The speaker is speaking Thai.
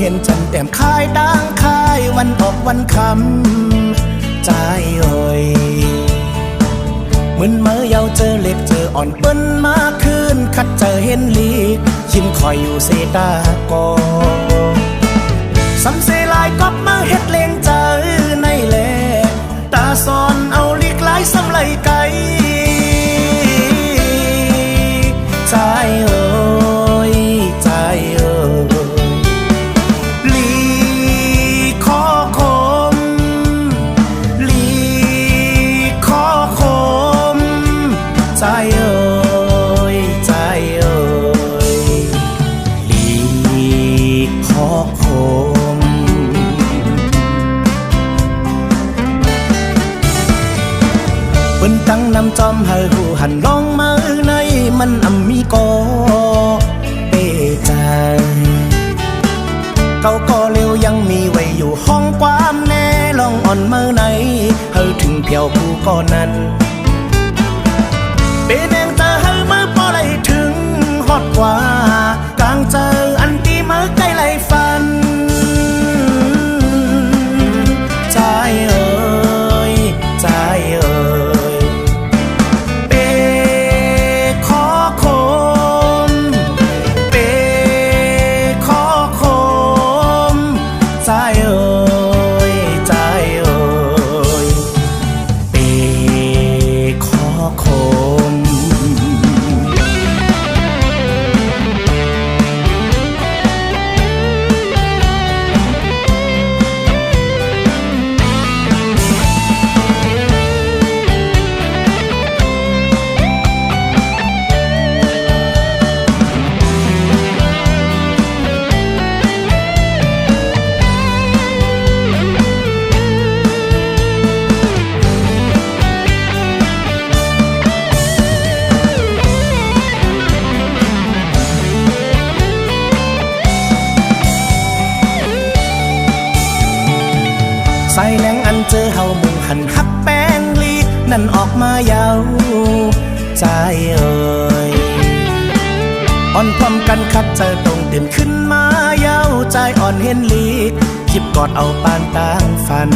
ห็นจันแต้มคายด่างคายวันออกวันคำใจเอ่ยมึนเมื่อเยาเจอเล็กเจออ่อนเปิ้นมาคืนคัดเจอเห็นลีกยิ้มคอยอยู่เสตากอสำเสลายก็มาเฮ็ดเลงเจอในแลตาซอนเอาลีกหลายสำไลไกใจเอ่ยใจเอ่ยลีขอคมลีขอคมใจเอ่ยใจเอ่ยลีขอคมเปิ้นตั้งนำจอมให้หูหันลองมาในมันมีก็เป้ใจเก่าก็เร็วยังมีไว้อยู่ห้องความแน่ลองอ่อนเมื่อไหนเฮาถึงเพียวผู้ก่อนนั้นเป็นเองเจอเฮาเมื่อพอไหลถึงฮอดกว่ากลางเจออันที่เมื่อใกล้ไหลฟันใจเอ่ยใจเอ่ยใจเอ่ยใจเอ่ยเปขอคมใส่แหลงอันเจอเฮามุ่งหันหักแป้งลีกนั่นออกมายาวใจเอ่ยอ่อนพร้อมกันคัดใจตรงตื่นขึ้นมายาวใจอ่อนเห็นลีกคิบกอดเอาปานต่างฝัน